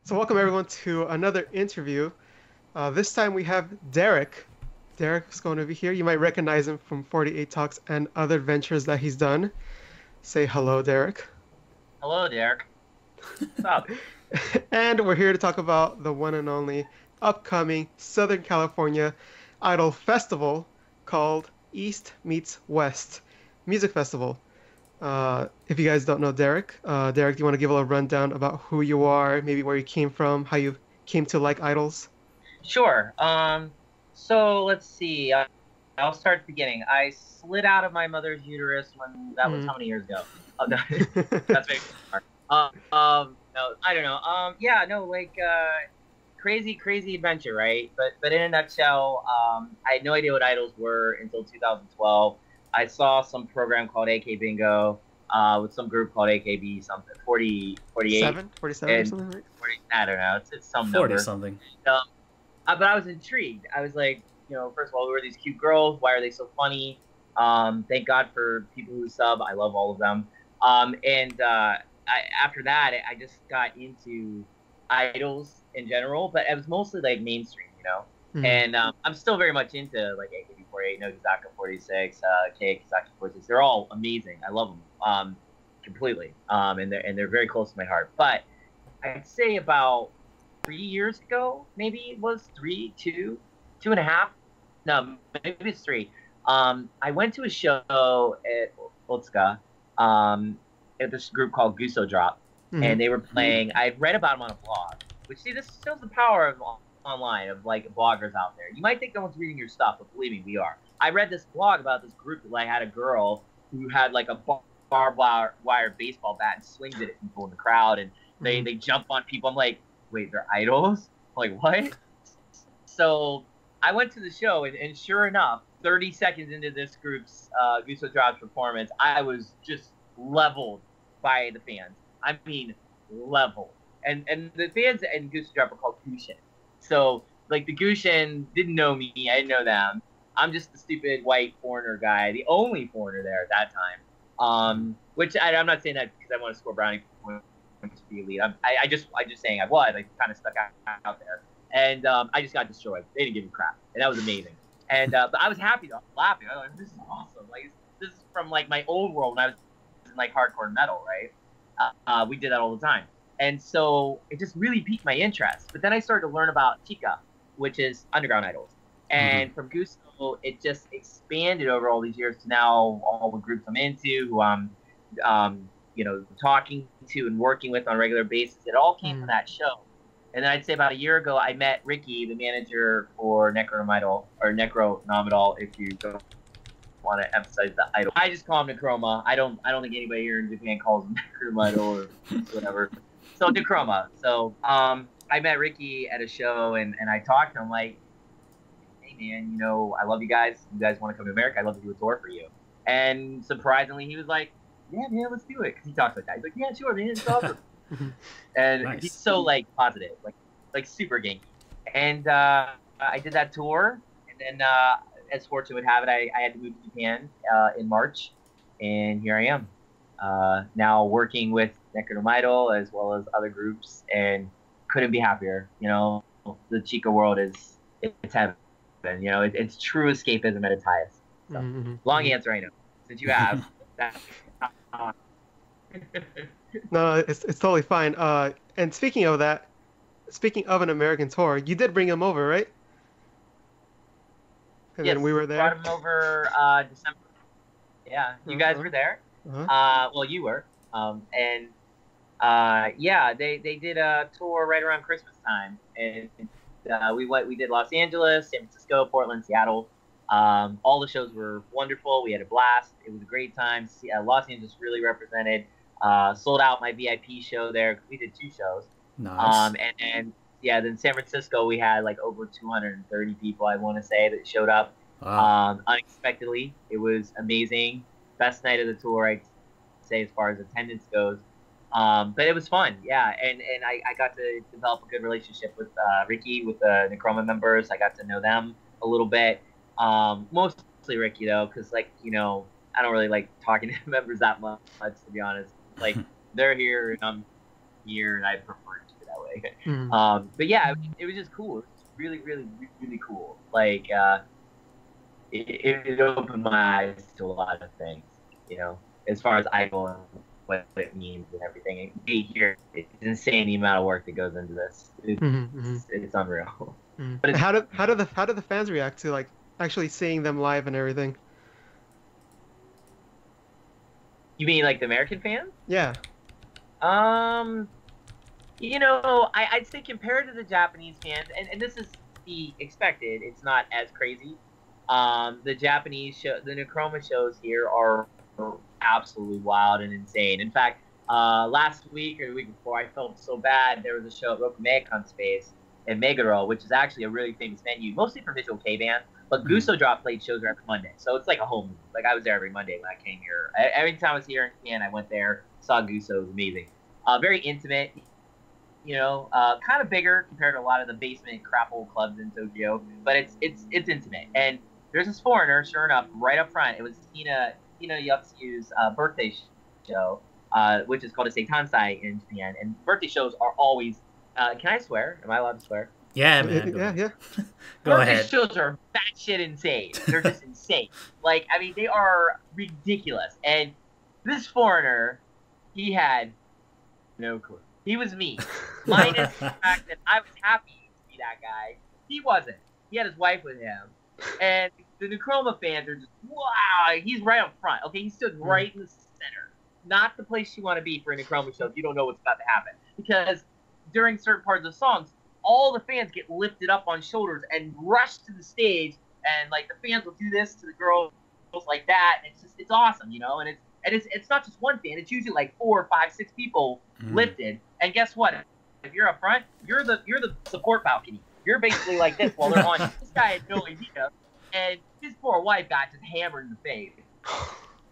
So welcome everyone to another interview. This time we have Derek. Derek's going to be here. You might recognize him from 48 Talks and other ventures that he's done. Say hello, Derek. Hello, Derek. What's up? And we're here to talk about the one and only upcoming Southern California Idol Festival called East Meets West Music Festival. If you guys don't know Derek, Derek, do you want to give a little rundown about who you are, maybe where you came from, how you came to like idols? Sure. So let's see. I'll start at the beginning. I slid out of my mother's uterus when that was Mm. how many years ago? Oh, no, that's very hard. No, I don't know. Yeah, no, crazy adventure, right? But in a nutshell, I had no idea what idols were until 2012. I saw some program called AK Bingo, with some group called AKB something 48, 47 or and something, right? 40, I don't know. It's some 40 number. something. Um, but I was intrigued. I was like, first of all, who are these cute girls? Why are they so funny? Thank God for people who sub. I love all of them. After that, I just got into idols in general, but it was mostly like mainstream. Mhm. And I'm still very much into like AKB48, Nogizaka 46, Kazaki 46. They're all amazing. I love them completely. And they're very close to my heart. But I'd say about 3 years ago, maybe it was two and a half. No, maybe it's three. I went to a show at Otsuka, at this group called Guso Drop, Mhm. and they were playing. I read about them on a blog, which see this shows the power of online of like bloggers out there. You might think no one's reading your stuff, but believe me, we are. I read this blog about this group that like had a girl who had like a barbed wire baseball bat and swings it at people in the crowd, and they Mhm. they jump on people. I'm like, wait, they're idols? I'm like, what? So I went to the show, and sure enough, 30 seconds into this group's Gusto Drops performance, I was just leveled by the fans. I mean, leveled. And the fans in Gusto Drop are called Gushin. So, like, the Gushin didn't know me, I didn't know them. I'm just the stupid white foreigner guy, the only foreigner there at that time. Which I'm not saying that because I want to score brownie points to be elite. I just saying I was. I kind of stuck out there, and I just got destroyed. They didn't give a crap, and that was amazing. And but I was happy though, I was laughing. I was like, "This is awesome!" Like this is from like my old world when I was in like hardcore metal, right? We did that all the time, and so it just really piqued my interest. But then I started to learn about Chica, which is underground idols, Mm-hmm. and from Gusto, it just expanded over all these years to now all the groups I'm into, who I'm, talking to and working with on a regular basis. It all came from Mhm. that show. And then I'd say about a year ago, I met Ricky, the manager for Necronomidol, or Necronomidol, if you don't want to emphasize the idol. I just call him Necroma. I don't think anybody here in Japan calls him Necromidol or whatever. So Necroma. So I met Ricky at a show, and I talked to him like, hey man, I love you guys. You guys want to come to America? I'd love to do a tour for you. And surprisingly, he was like, yeah, man, let's do it. Because he talks like that. He's like, yeah, sure, man, it's awesome. Mhm. And he's Nice. so like positive, like super Genki. And I did that tour, and then as fortune would have it, I had to move to Japan in March, and here I am now working with Necronomidol as well as other groups, and couldn't be happier. The Chica world it's heaven. It's true escapism at its highest. So Mhm. long Mhm. answer, I know. Since you have that. No, it's totally fine. And speaking of that, speaking of an American tour, you did bring him over, right? And then we Yes, were brought there. him over December. Yeah, you guys Uh-huh. were there. Uh-huh. Well, you were. And yeah, they did a tour right around Christmas time, and we did Los Angeles, San Francisco, Portland, Seattle. All the shows were wonderful. We had a blast. It was a great time. Los Angeles really represented. Sold out my VIP show there because we did two shows. Nice. And yeah, then San Francisco we had like over 230 people I want to say that showed up Wow. unexpectedly. It was amazing. Best night of the tour I'd say as far as attendance goes. But it was fun, yeah, and I got to develop a good relationship with Ricky, with the Necroma members. I got to know them a little bit. Mostly Ricky though, because I don't really like talking to members that much, to be honest. Like they're here and I'm here, and I prefer to do it that way. Mm. But yeah, it was just cool. It was really, really, really cool. Like it opened my eyes to a lot of things, as far as idol and what it means and everything. And be here, it's insane the amount of work that goes into this. It's unreal. Mm. But it's How do the fans react to like actually seeing them live and everything? You mean like the American fans? Yeah. Um, I'd say compared to the Japanese fans, and this is to be expected, it's not as crazy. The Japanese show, the Necroma shows here are absolutely wild and insane. In fact, last week or the week before, I felt so bad. There was a show at Rokumeikon Space in Meguro, which is actually a really famous venue, mostly for visual K bands. But Guso Drop played shows every Monday, so it's like a home. Like I was there every Monday when I came here. Every time I was here in Japan, I went there, saw Guso. It was amazing. Very intimate, kind of bigger compared to a lot of the basement crap hole clubs in Tokyo, but it's intimate. And there's this foreigner, sure enough, right up front. It was Tina Yupsu's birthday show, which is called a Seitansai in Japan. And birthday shows are always. Can I swear? Am I allowed to swear? Yeah, man. Yeah. Go birthday ahead. shows are batshit insane. They're just insane. Like, I mean, they are ridiculous. And this foreigner, he had no clue. He was me. Minus the fact that I was happy to be that guy. He wasn't. He had his wife with him. And the Necroma fans are just, wow, he's right up front. Okay, he stood right in the center. Not the place you want to be for a Necroma show if you don't know what's about to happen. Because during certain parts of the songs, all the fans get lifted up on shoulders and rush to the stage, and like the fans will do this to the girls like that, and it's awesome, and it's not just one fan, it's usually like 4, 5, 6 people lifted. And guess what? If you're up front, you're the support balcony. You're basically like this while they're on. This guy had no idea, and his poor wife got just hammered in the face.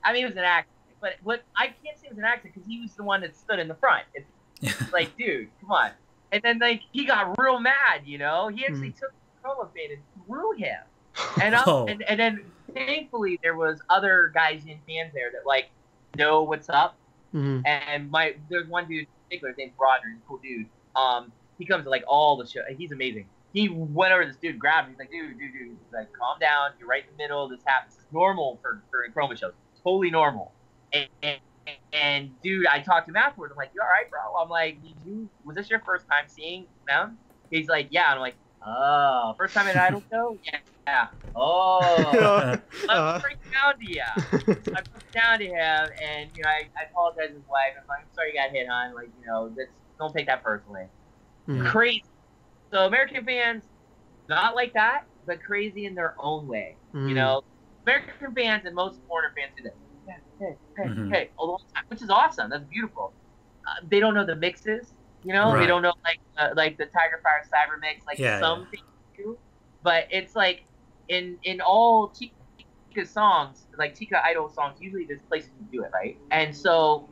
I mean, it was an accident, but what I can't say it was an accident because he was the one that stood in the front. It's like, dude, come on. And then like he got real mad, He actually took the Chroma fan and threw him. And and then thankfully there was other guys in fans there that like know what's up. And there's one dude in particular, his name's Roger, he's a cool dude. He comes to like all the show. He's amazing. He went over to this dude, grabbed him. He's like, dude. He's like, calm down. You're right in the middle. This happens. It's normal for Chroma shows. Totally normal. And dude, I talked to him afterwards. I'm like, you all right, bro? I'm like, was this your first time seeing them? He's like, yeah. And I'm like, oh, first time at an idol show? Yeah. Oh, I'm freaking down to you. I freaked down to him, and I apologize to his wife. I'm like, I'm sorry you got hit, hon. Like, don't take that personally. Crazy. So American fans, not like that, but crazy in their own way. American fans and most foreigner fans do this. Hey, all the time, which is awesome. That's beautiful. They don't know the mixes, Right. They don't know like the Tiger Fire Cyber mix, some things do. But it's like in all Chika songs, like Chika idol songs, usually there's places you do it, right? And so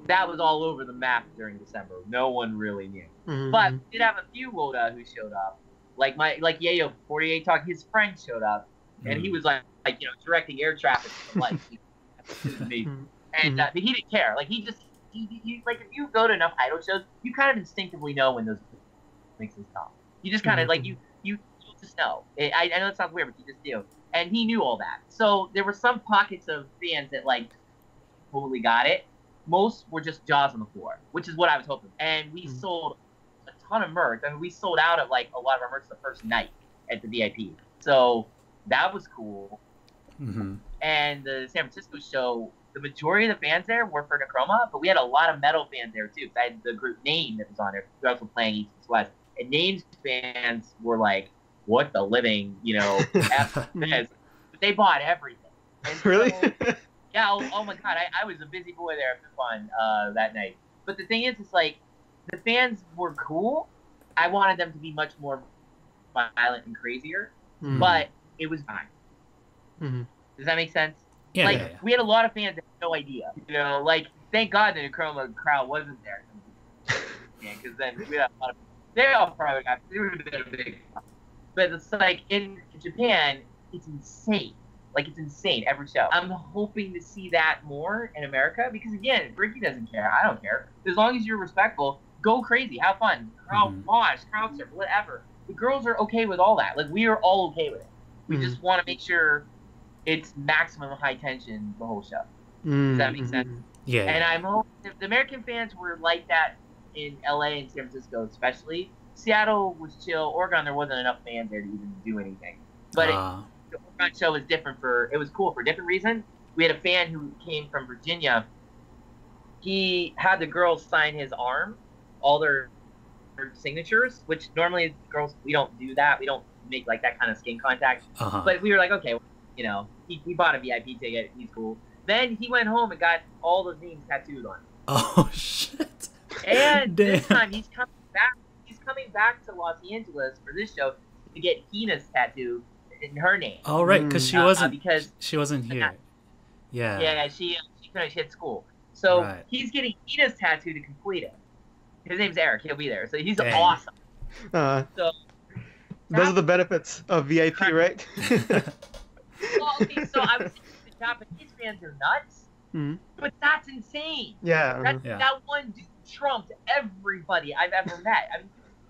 that was all over the map during December. No one really knew. But we did have a few Woda who showed up, like Yayo 48 Talk. His friend showed up, and he was like directing air traffic to the lights. It was amazing. And but he didn't care. Like he like if you go to enough idol shows, you kind of instinctively know when those mixes come. You just kind of like you just know. I know it sounds weird, but you just do. And he knew all that. So there were some pockets of fans that like totally got it. Most were just jaws on the floor, which is what I was hoping. And we sold a ton of merch. I mean, we sold out of like a lot of our merch the first night at the VIP. So that was cool. And the San Francisco show, the majority of the fans there were for Necroma, but we had a lot of metal fans there too. I had the group Name that was on there. They're also playing East and West. And Name's fans were like, what the living, F this. But they bought everything. And Really? So, yeah, oh my God, I was a busy boy there for fun that night. But the thing is, it's like, the fans were cool. I wanted them to be much more violent and crazier, but it was fine. Does that make sense? Yeah, we had a lot of fans that had no idea. Like, thank God the Necroma crowd wasn't there. Because then we had a lot of, they all probably got, they would have been a big, but it's like, in Japan, it's insane. Like, it's insane, every show. I'm hoping to see that more in America, because again, Ricky doesn't care. I don't care. As long as you're respectful, go crazy, have fun, crowd wash, crowd surf, whatever. The girls are okay with all that. Like, we are all okay with it. We just want to make sure it's maximum high tension the whole show. Does that make sense? Yeah. And I'm hoping if the American fans were like that in LA and San Francisco, especially. Seattle was chill. Oregon, there wasn't enough fans there to even do anything. But the Oregon show was different it was cool for a different reason. We had a fan who came from Virginia. He had the girls sign his arm, all their signatures, which normally girls, we don't do that. We don't make like that kind of skin contact. But we were like, okay, you know, he bought a VIP ticket. He's cool. Then he went home and got all those names tattooed on him. Oh, shit. And this time he's coming back. He's coming back to Los Angeles for this show to get Hina's tattoo in her name. Oh, right, because she wasn't here. Yeah, she finished hit school. So he's getting Hina's tattoo to complete it. His name's Eric. He'll be there. So he's awesome. So those are the benefits of VIP, right? Well, okay, so I was thinking the Japanese fans are nuts, but that's insane. Yeah. That one dude trumped everybody I've ever met.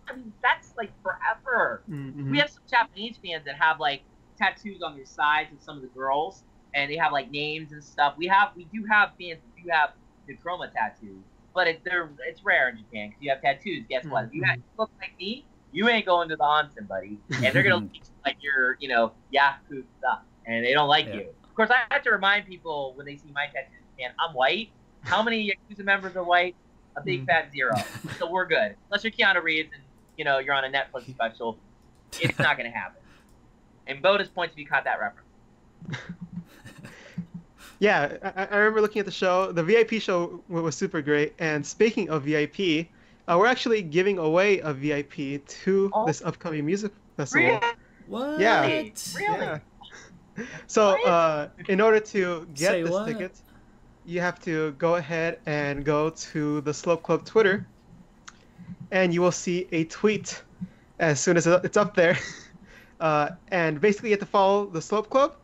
I mean, that's like forever. We have some Japanese fans that have like tattoos on their sides of some of the girls, and they have like names and stuff. We do have fans who do have the chroma tattoos, but it's rare in Japan because you have tattoos. Guess what? If you look like me, you ain't going to the onsen, buddy, and they're gonna look like you're, Yakuza, and they don't like you. Of course, I have to remind people when they see my tattoos in Japan, I'm white. How many Yakuza members are white? A big fat 0. So we're good. Unless you're Keanu Reeves and you're on a Netflix special, it's not gonna happen. And bonus points if you caught that reference. Yeah, I remember looking at the show. The VIP show was super great. And speaking of VIP, we're actually giving away a VIP to this upcoming music festival. Really? What? Yeah. Really? Yeah. So in order to get this ticket, you have to go ahead and go to the Slope Club Twitter, and you will see a tweet as soon as it's up there. And basically you have to follow the Slope Club,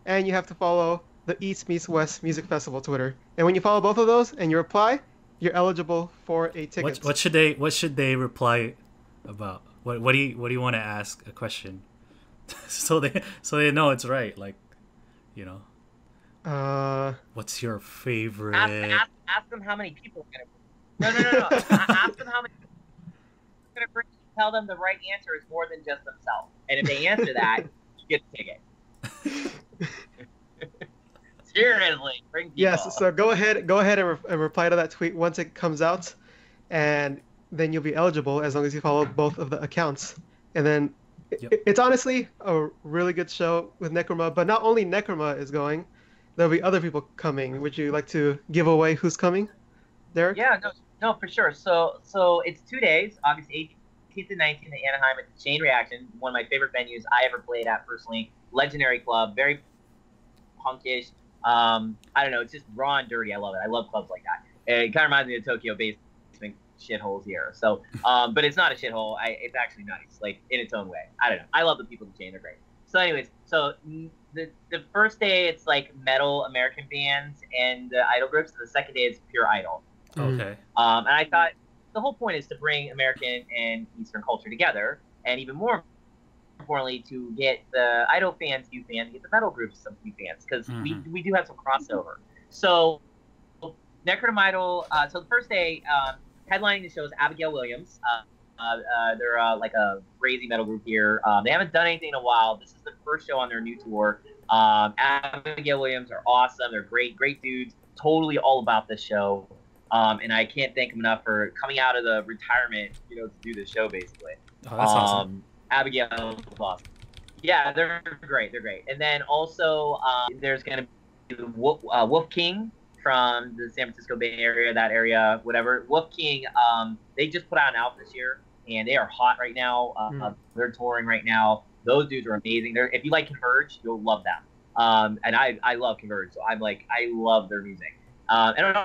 and you have to follow the East Meets West Music Festival Twitter. And when you follow both of those and you reply, you're eligible for a ticket. What should they reply about? What do you want to ask a question? so they know it's right, like, what's your favorite? Ask them how many people are gonna. No. Ask them how many people are gonna bring. Tell them the right answer is more than just themselves, and if they answer that, you get the ticket. Seriously, bring people. Yes. So go ahead and reply to that tweet once it comes out, and then you'll be eligible as long as you follow both of the accounts. And then it's honestly a really good show with Necroma, but not only Necroma is going, there'll be other people coming. Would you like to give away who's coming, Derek? Yeah, no, for sure. So it's 2 days, August 18th and 19th in Anaheim at the Chain Reaction, one of my favorite venues I ever played at personally. Legendary club, very punkish. I don't know, it's just raw and dirty. I love it. I love clubs like that. It kind of reminds me of Tokyo basement shitholes here. So, but it's not a shithole. It's actually nice, like in its own way. I don't know. I love the people at the Chain. They're great. So, anyways, the first day it's like metal American bands and idol groups. And the second day it's pure idol. Okay. And I thought the whole point is to bring American and Eastern culture together, and even more importantly, to get the idol fans, new fans, get the metal groups some new fans, because we do have some crossover. So Necronomidol. So the first day, headlining the show is Abigail Williams. They're like a crazy metal group here. They haven't done anything in a while. This is the first show on their new tour. Abigail Williams are awesome. They're great dudes. Totally all about this show. And I can't thank them enough for coming out of the retirement, to do the show basically. Oh, that's awesome. Abigail is awesome. Yeah, they're great. And then also there's gonna be Wolf King from the San Francisco Bay Area, that area, whatever. Wolf King, they just put out an album this year, and they are hot right now. They're touring right now. Those dudes are amazing. If you like Converge, you'll love them. And I love Converge, so I love their music. And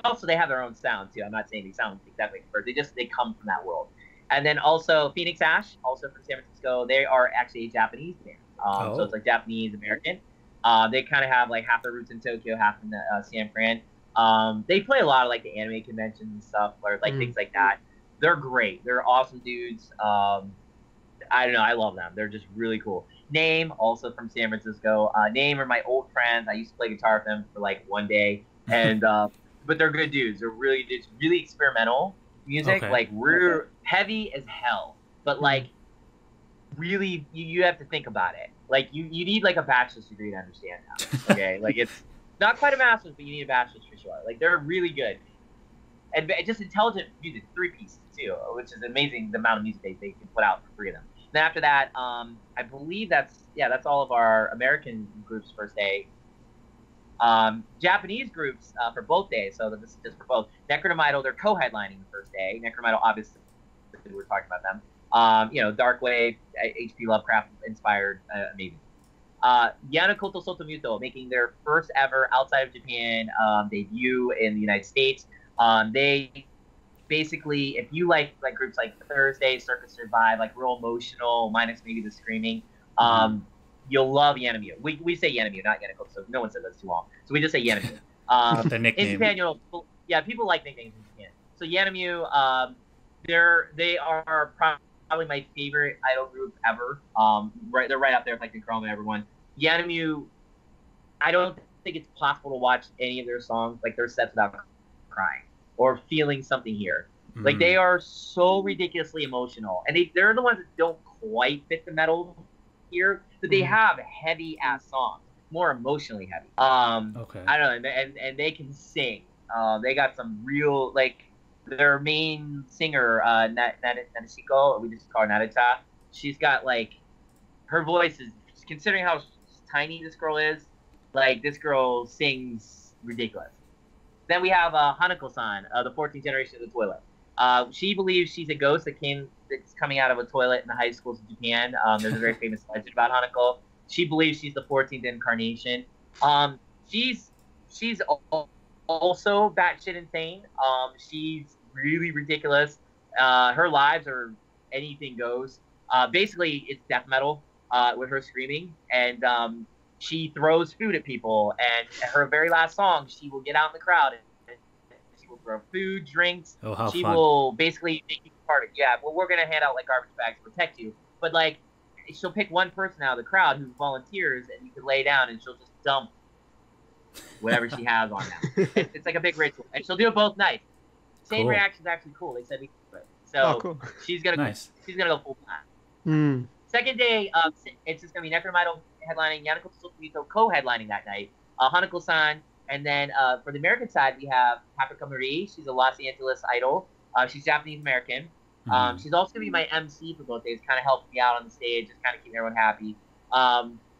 also they have their own sound too. I'm not saying they sound exactly like Converge. They come from that world. And then also Phoenix Ash, also from San Francisco. They are actually a Japanese band. So it's like Japanese American. They kind of have like half their roots in Tokyo, half in San Fran. They play a lot of like the anime conventions and stuff, or like things like that. They're great. They're awesome dudes. I don't know. I love them. They're just really cool. Name, also from San Francisco. Name are my old friends. I used to play guitar with them for like one day, and but they're good dudes. They're really it's really experimental music, like we're heavy as hell, but like really you have to think about it. Like you need like a bachelor's degree to understand that. Okay, like it's not quite a master's, but you need a bachelor's for sure. Like they're really good. And just intelligent music, 3-piece too, which is amazing the amount of music they can put out for 3 of them. Then after that, I believe that's all of our American groups first day. Japanese groups for both days, so this is just for both. Necronomidol, they're co-headlining the first day. Necronomidol, obviously, we were talking about them. You know, Darkwave, H.P. Lovecraft inspired, amazing. Yanakoto Sotomuto making their first ever outside of Japan debut in the United States. They basically, if you like groups like Thursday, Circus Survive, like real emotional, minus maybe the screaming, you'll love Yanamu. We say Yanamu, not Yanakoto, so no one said that's too long. So we just say Yanamu. Not the nickname. In Japan, people like nicknames in Japan. So Yanamu, they are probably my favorite idol group ever. They're right up there with like Necronomidol, everyone. Yanamu, I don't think it's possible to watch any of their songs, like their sets, without crying or feeling something here. Like they are so ridiculously emotional, and they're the ones that don't quite fit the metal here, but they have heavy ass songs, more emotionally heavy. I don't know, and they can sing. They got some real, like their main singer, Nadeshiko, we just call her Narita. She's got like, her voice is, considering how tiny this girl is, like this girl sings ridiculous. Then we have Hanako-San, the 14th generation of the toilet. She believes she's a ghost that's coming out of a toilet in the high schools of Japan. There's a very famous legend about Hanako. She believes she's the 14th incarnation. She's also batshit insane. She's really ridiculous. Her lives are anything goes. Basically, it's death metal with her screaming, and she throws food at people. And at her very last song, she will get out in the crowd and she will throw food, drinks. Oh, how she fun. will basically make you part of it. Yeah, well, we're gonna hand out like garbage bags to protect you, but like she'll pick one person out of the crowd who volunteers, and you can lay down, and she'll just dump whatever she has on them. It's like a big ritual, and she'll do it both nights. Same reaction is actually cool. They said we could do it. So cool. she's gonna go full time. Second day, it's just gonna be Necronomidol headlining, Yanakoto Sotomuto co-headlining that night, Hanako-san, and then for the American side we have Paprika Marie. She's a Los Angeles idol. She's Japanese American. She's also gonna be my MC for both days, kind of helping me out on the stage, just kind of keeping everyone happy.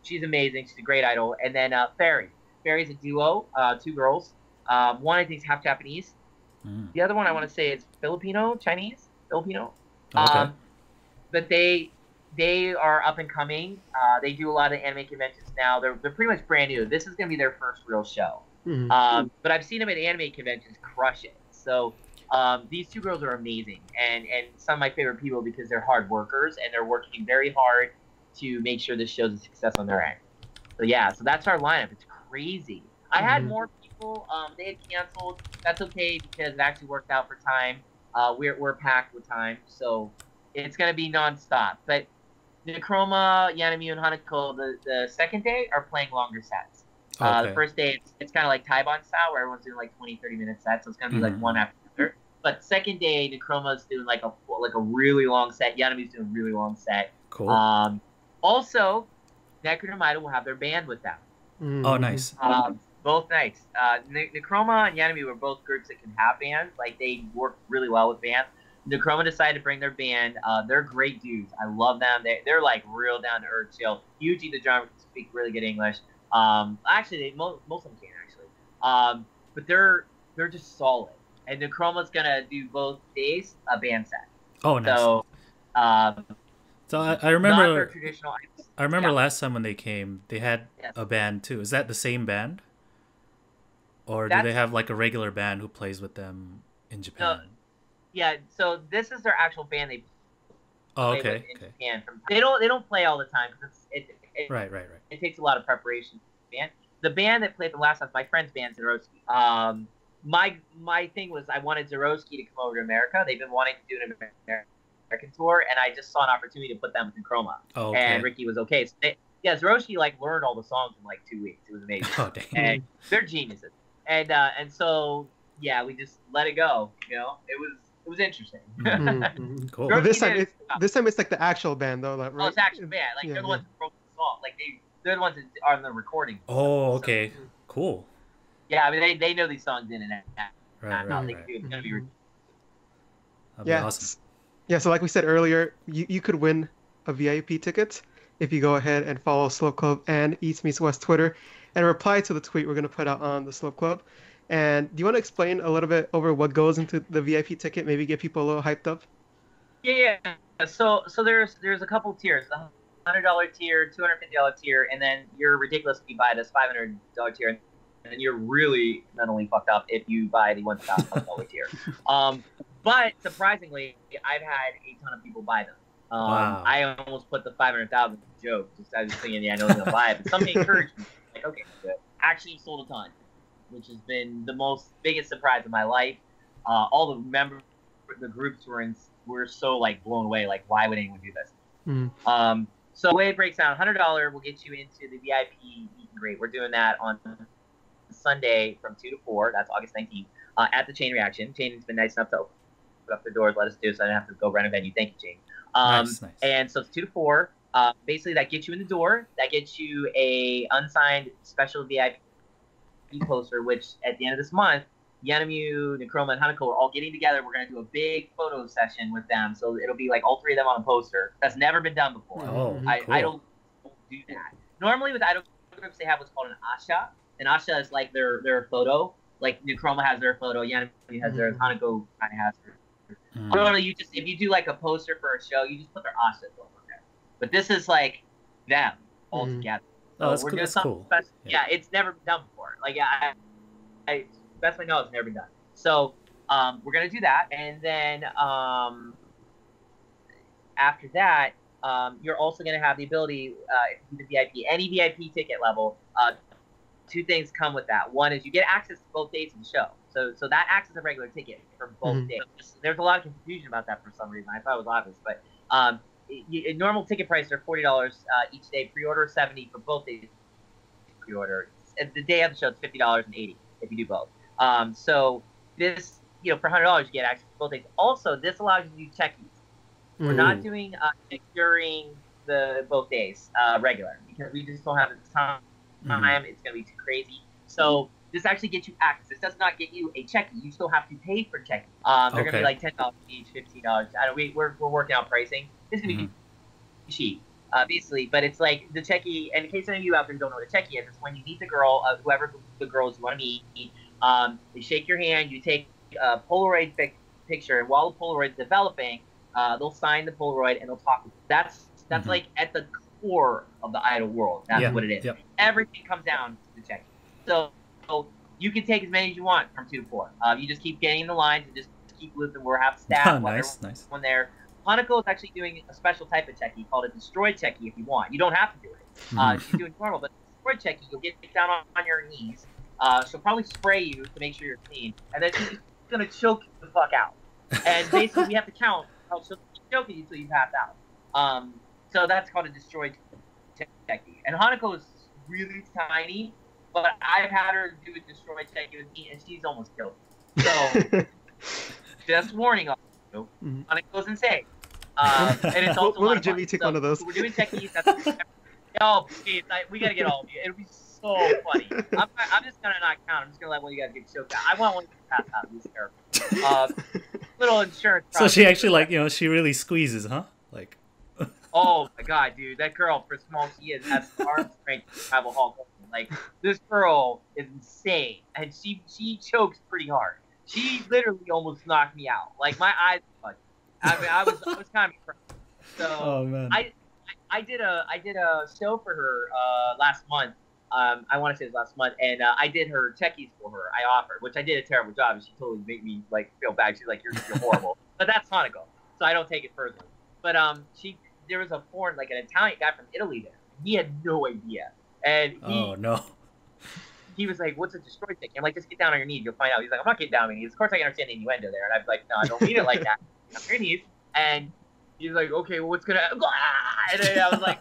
She's amazing. She's a great idol. And then Fairy. Fairy's a duo, 2 girls. One I think is half Japanese. The other one I want to say is Filipino. But they are up and coming. They do a lot of anime conventions now. They're pretty much brand new. This is going to be their first real show. But I've seen them at anime conventions crush it. So these 2 girls are amazing, and some of my favorite people because they're hard workers and they're working very hard to make sure this show's a success on their end. So yeah, so that's our lineup. It's crazy. I had more people. They had canceled. That's okay because it actually worked out for time. We're packed with time, so it's gonna be nonstop. But Necroma, Yanamu, and Hanako, the second day are playing longer sets. The first day it's kind of like Taiban style where everyone's doing like 20-30 minute sets, so it's gonna be like one after the other. But second day, Necroma's doing like a really long set. Yanamu's doing a really long set. Cool. Also, Necronomidol will have their band with them. Oh, nice. Both nights. Necroma and Yanamu are both groups that can have bands. Like, they work really well with bands. Necroma decided to bring their band. They're great dudes. I love them. They're like real down to earth, chill. Yuji, the drummer, can speak really good English. Actually, most of them can actually. But they're just solid. And Necroma's gonna do both days a band set. Oh, nice. So I remember. Traditional. I remember last time when they came, they had a band too. Is that the same band? Or do they have like a regular band who plays with them in Japan? Yeah, so this is their actual band they play with in Japan. They don't play all the time because Right. It takes a lot of preparation for the band. The band that played the last time, my friend's band, Zeroski. my thing was I wanted Zerowski to come over to America. They've been wanting to do an American tour, and I just saw an opportunity to put them with Chroma. Oh, okay. And Ricky was okay. So Zerowski like learned all the songs in like 2 weeks. It was amazing. Oh, dang. And they're geniuses. And so yeah, we just let it go. You know, it was interesting. Cool. But this time it's like the actual band though, like, right? Oh, it's actual band. Like they're the ones that wrote the song. Like they're the ones that are on the recording. Oh, okay. So, cool. Yeah, I mean they know these songs in and out. Right. It's gonna be That'd be awesome. Yeah, so like we said earlier, you could win a VIP ticket if you go ahead and follow Slope Club and East Meets West Twitter and reply to the tweet we're going to put out on the Slope Club. And do you want to explain a little bit over what goes into the VIP ticket? Maybe get people a little hyped up? Yeah. So there's a couple tiers. The $100 tier, $250 tier, and then you're ridiculous if you buy this $500 tier. And you're really mentally fucked up if you buy the $1,000 tier. But surprisingly, I've had a ton of people buy them. Wow. I almost put the 500,000 joke. I was thinking, yeah, I know I'm gonna buy it, but somebody encouraged me. Like, okay, good. Actually, sold a ton, which has been the biggest surprise of my life. All the members, the groups were so like blown away. Like, why would anyone do this? So the way it breaks down, $100 will get you into the VIP meet and greet. We're doing that on Sunday from 2 to 4. That's August 19th at the Chain Reaction. Chain's been nice enough to open up their doors, let us do, so I didn't have to go rent a venue. Thank you, Chain. Nice. And so it's 2 to 4. Basically, that gets you in the door. That gets you a unsigned special VIP poster, which at the end of this month, Yanamu, Necroma, and Hanako are all getting together. We're going to do a big photo session with them. So it'll be like all three of them on a poster. That's never been done before. Oh, cool. I don't do that. Normally with idol groups, they have what's called an asha. An asha is like their photo. Like Necroma has their photo, Yanamu has theirs, Hanako kind of has theirs. Normally, if you do like a poster for a show, you just put their asha logo there. But this is like them all together. So that's cool. That's cool. Yeah, it's never been done before. Like I best I know, it's never been done. So we're gonna do that, and then after that, you're also gonna have the ability the VIP, any VIP ticket level. Two things come with that. One is you get access to both days of the show. So that acts as a regular ticket for both days. There's a lot of confusion about that for some reason. I thought it was obvious, but normal ticket prices are $40 each day. Pre-order is $70 for both days. Pre-order. At the day of the show, it's $50 and $80 if you do both. So this, for $100, you get access to both days. Also, this allows you to do checkies. We're not doing during the both days regular because we just don't have the time. It's going to be too crazy. So this actually gets you access. This does not get you a checkie. You still have to pay for checkie. They're going to be like $10 each, $15. I don't. We're working out pricing. This is going to be cheap, basically. But it's like the checkie. And in case any of you out there don't know what a checkie is, it's when you meet the girl, whoever the girls you want to meet. They shake your hand. You take a Polaroid picture, and while the Polaroid's developing, they'll sign the Polaroid and they'll talk. That's like at the core of the idol world. That's what it is. Yep. Everything comes down to the checkie. So you can take as many as you want from 2 to 4. You just keep getting in the lines and just keep looping. We'll have staff. Nice. One there. Hanako is actually doing a special type of checkie called a destroy checkie if you want. You don't have to do it. She's doing normal, but destroy checkie, you'll get down on your knees. She'll probably spray you to make sure you're clean, and then she's gonna choke the fuck out. And basically, we have to count how she'll keep choking you until you pass out. So that's called a destroy checkie. And Hanako is really tiny, but I've had her do a destroy checkie with me, and she's almost killed me. So just warning you, Hanako's insane. And it's also we'll let Jimmy take one of those. So we're doing checkies. Oh, please, we gotta get all of you. It'll be so funny. I'm just gonna not count. I'm just gonna let one of you guys get choked out. I want one to pass out. These characters. Little insurance. So she actually she really squeezes, huh? Like. Oh my god, dude, that girl, for small she is, has arm strength to travel Hulk Hogan. Like, this girl is insane, and she chokes pretty hard. She literally almost knocked me out. Like, my eyes were I mean, I was kind of impressed. So oh, man. I did a show for her last month. I want to say it was last month, and I did her techies for her. I offered, which I did a terrible job, and she totally made me feel bad. She's like, "You're horrible," but that's Hanako, so I don't take it further. But there was an Italian guy from Italy there. He had no idea, and he, oh no, he was like, "What's a destroyed ticket?" I'm like, "Just get down on your knees. You'll find out." He's like, "I'm not getting down on my knees." Of course, I can understand the innuendo there, and I was like, "No, I don't mean it like that. Get on your knees." And he's like, "Okay, well, what's gonna?" And then I was like,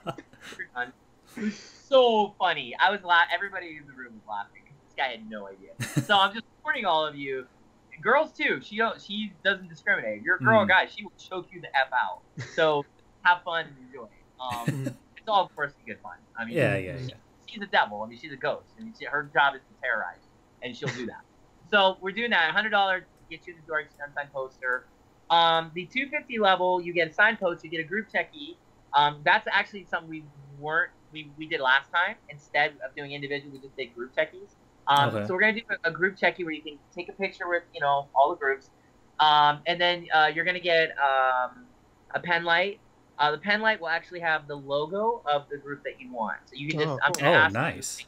"You're done." It was so funny. I was laughing. Everybody in the room was laughing. This guy had no idea. So I'm just warning all of you, girls too. She doesn't discriminate. If you're a girl or guy, she will choke you the f out. So have fun and enjoy. It's all of course good fun. I mean, she's a devil. I mean, she's a ghost. I mean, her job is to terrorize, and she'll do that. So we're doing that. $100 gets you the door unsigned poster. The 250 level, you get a signed poster. You get a group techie. That's actually something we did last time. Instead of doing individual, we just did group techies. So we're gonna do a group techie where you can take a picture with all the groups, and then you're gonna get a pen light. The pen light will actually have the logo of the group that you want. So you can just I'm gonna ask nice.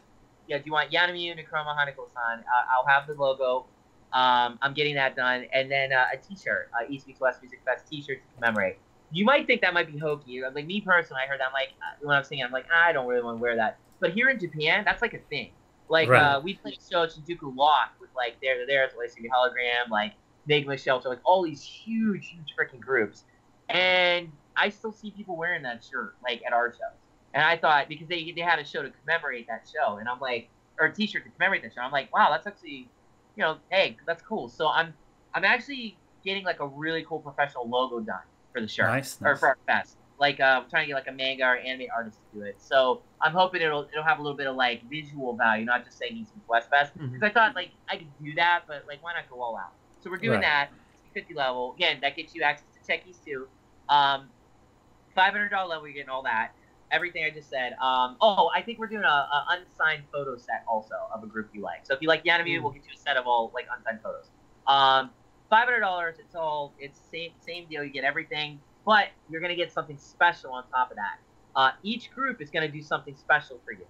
You, do you want Yanakoto, Necronomidol, Hanako-San? I'll have the logo. I'm getting that done, and then a T-shirt, East Meets West Music Fest T-shirt to commemorate. You might think that might be hokey. Like me personally, I heard that. I'm like, when I'm singing, I'm like, I don't really want to wear that. But here in Japan, that's like a thing. Like we played a show at Shinjuku Lock with like There, LCB Hologram, like Enigma Shelter, like all these huge freaking groups, and I still see people wearing that shirt like at our shows. And I thought because they had a show to commemorate that show, and I'm like, or a T-shirt to commemorate that show. I'm like, wow, that's actually, hey, that's cool. So I'm actually getting like a really cool professional logo done for the shirt or for our fest. Like I'm trying to get like a manga or anime artist to do it. So I'm hoping it'll have a little bit of like visual value, not just saying East Meets West Fest. Because I thought like I could do that, but like why not go all out? So we're doing that 50 level. Again, that gets you access to techies too. $500 level, you're getting all that. Everything I just said. I think we're doing a unsigned photo set also of a group you like. So if you like Yanakoto, we'll get you a set of all like unsigned photos. $500. It's same deal. You get everything, but you're gonna get something special on top of that. Each group is gonna do something special for you.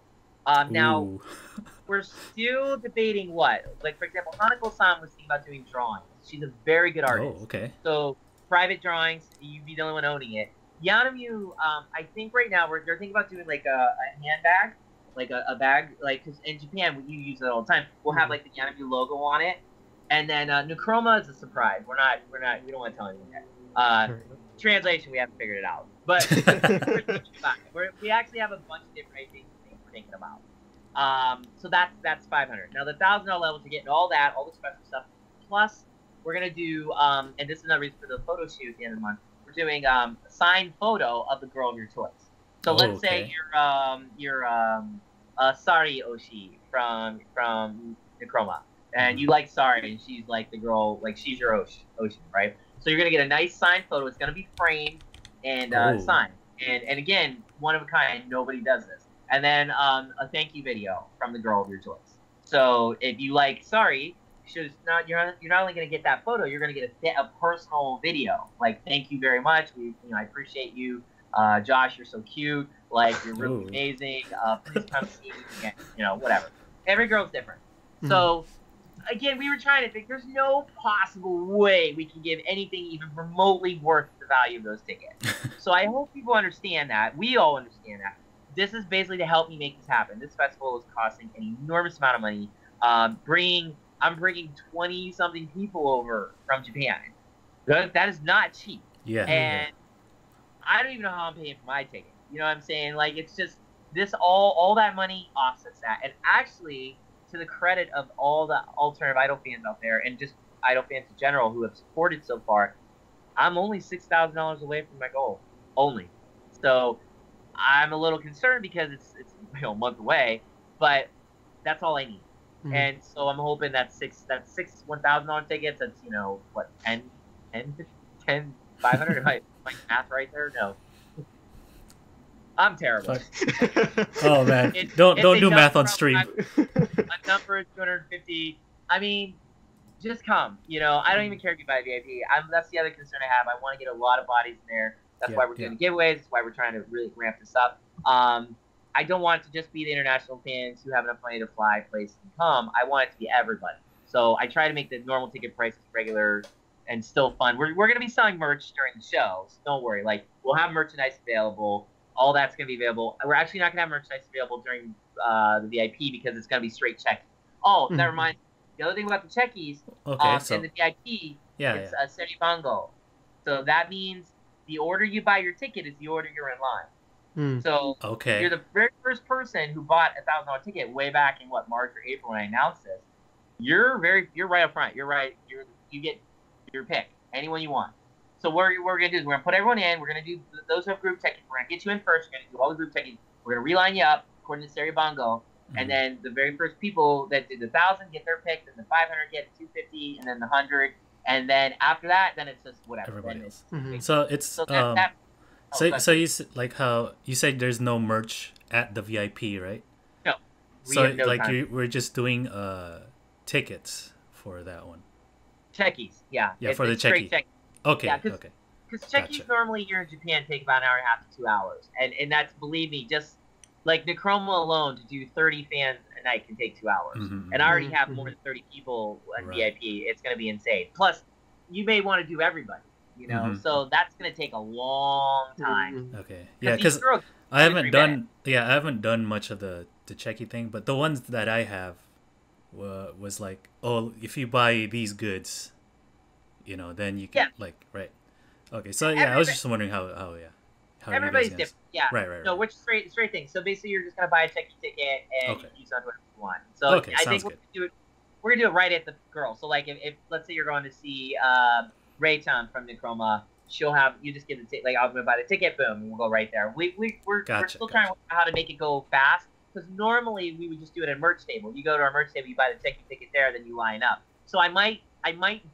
Now we're still debating what. Like for example, Hanako-san was thinking about doing drawings. She's a very good artist. Oh, okay. So private drawings, you'd be the only one owning it. Yanamu, I think right now they're thinking about doing like a handbag, like a bag, like because in Japan you use it all the time. We'll have like the Yanamu logo on it, and then Necroma is a surprise. We don't want to tell anyone yet. Translation, we haven't figured it out, but we actually have a bunch of different things we're thinking about. So that's $500. Now the $1,000 levels, you're getting all that, all the special stuff. Plus, we're gonna do, and this is another reason for the photo shoot at the end of the month. We're doing a signed photo of the girl of your choice. So let's say you're Sari Oshi from Necroma, and you like Sari, and she's like the girl, like she's your Oshi, right? So you're gonna get a nice signed photo. It's gonna be framed and signed, and again, one of a kind. Nobody does this. And then a thank you video from the girl of your choice. So if you like Sari, you're not only gonna get that photo, you're gonna get a personal video. Like, thank you very much. I appreciate you, Josh. You're so cute. Like, you're really amazing. Please come see me. Whatever. Every girl's different. So, again, we were trying to think. There's no possible way we can give anything even remotely worth the value of those tickets. So I hope people understand that. We all understand that. This is basically to help me make this happen. This festival is costing an enormous amount of money. I'm bringing 20-something people over from Japan. That is not cheap. Yeah. And I don't even know how I'm paying for my ticket. You know what I'm saying? Like, it's just this all that money offsets that. And actually, to the credit of all the alternative Idol fans out there and just Idol fans in general who have supported so far, I'm only $6,000 away from my goal. Only. So I'm a little concerned because it's a month away, but that's all I need. And so I'm hoping that six $1,000 tickets. That's 500. Am I math right there? No, I'm terrible. Oh man, don't do math on stream. A number is 250. I mean, just come. I don't even care if you buy VIP. That's the other concern I have. I want to get a lot of bodies in there. That's why we're doing giveaways. That's why we're trying to really ramp this up. I don't want it to just be the international fans who have enough money to fly, place, and come. I want it to be everybody. So I try to make the normal ticket price regular and still fun. We're going to be selling merch during the show, so don't worry. Like, we'll have merchandise available. All that's going to be available. We're actually not going to have merchandise available during the VIP because it's going to be straight check. Oh, that reminds me. The other thing about the checkies, so, and the VIP, yeah, it's a seribango. So that means the order you buy your ticket is the order you're in line. So you're the very first person who bought a $1,000 ticket way back in March or April when I announced this. You're right up front. You're right. You get your pick, anyone you want. So what we're gonna do is we're gonna put everyone in. We're gonna do those who have group tickets. We're gonna get you in first. We're gonna do all the group tickets. We're gonna reline you up according to Seribango. And then the very first people that did the 1,000 get their pick, then the 500 get 250, and then the 100, and then after that, then it's just whatever. Everybody else. So it's so you like how you said there's no merch at the VIP, right? No. We're just doing tickets for that one. Checkies, yeah. Yeah, for the checkies. Okay. Yeah, because checkies normally here in Japan take about an hour and a half to 2 hours, and that's, believe me, just like Necroma alone, to do 30 fans a night can take 2 hours. And I already have more than 30 people at VIP. It's going to be insane. Plus, you may want to do everybody, so that's going to take a long time. Okay. Yeah, because I haven't done much of the checky thing, but the ones that I have was like, if you buy these goods, then you can right. Okay, so I was just wondering how everybody's different. Yeah. Right. No, which straight thing. So basically, you're just gonna buy a checky ticket and you use on whatever you want. So I think we're gonna do it right at the girl. So like if let's say you're going to see Rayton from Necroma, you just get the ticket. Like I'm gonna buy the ticket, boom, and we'll go right there. We're still trying to work out how to make it go fast, because normally we would just do it at a merch table. You go to our merch table, you buy the checky ticket there, then you line up. So I might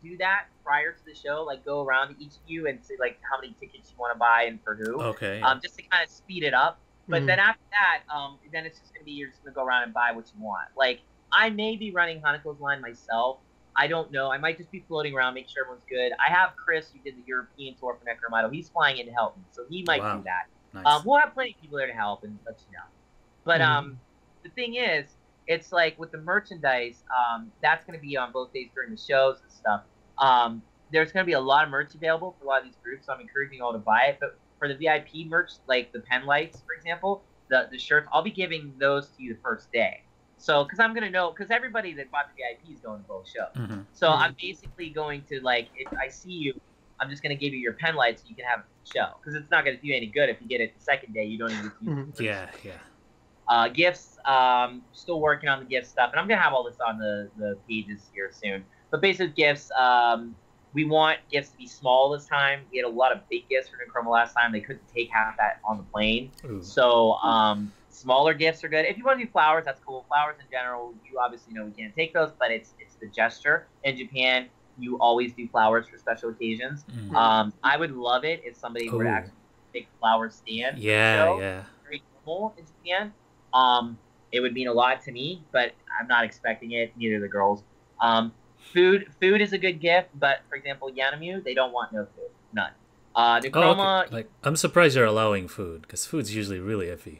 do that prior to the show, like go around to each of you and say like how many tickets you want to buy and for who. Okay. Just to kind of speed it up. But then after that, then it's just gonna be you're just gonna go around and buy what you want. Like I may be running Hanako's line myself. I don't know. I might just be floating around, make sure everyone's good. I have Chris, who did the European tour for Necronomidol. He's flying in to help me, so he might do that. Nice. We'll have plenty of people there to help and let you know. But the thing is, it's like with the merchandise, that's going to be on both days during the shows and stuff. There's going to be a lot of merch available for a lot of these groups, so I'm encouraging you all to buy it. But for the VIP merch, like the pen lights, for example, the shirts, I'll be giving those to you the first day. So, because I'm going to know, because everybody that bought the VIP is going to both shows. So I'm basically going to, like, if I see you, I'm just going to give you your pen lights so you can have the show. Because it's not going to do you any good if you get it the second day. You don't even use it. Yeah. Gifts, still working on the gift stuff. And I'm going to have all this on the pages here soon. But basic gifts, we want gifts to be small this time. We had a lot of big gifts for Necroma last time. They couldn't take half that on the plane. Ooh. So smaller gifts are good. If you want to do flowers, that's cool. Flowers in general, you obviously know we can't take those, but it's the gesture. In Japan, you always do flowers for special occasions. I would love it if somebody were to actually make a flower stand. Yeah. Very cool in Japan. It would mean a lot to me, but I'm not expecting it. Neither the girls. Food is a good gift, but for example, Yanamu, they don't want no food, none. Necroma, okay. Like I'm surprised you're allowing food, because food's usually really iffy.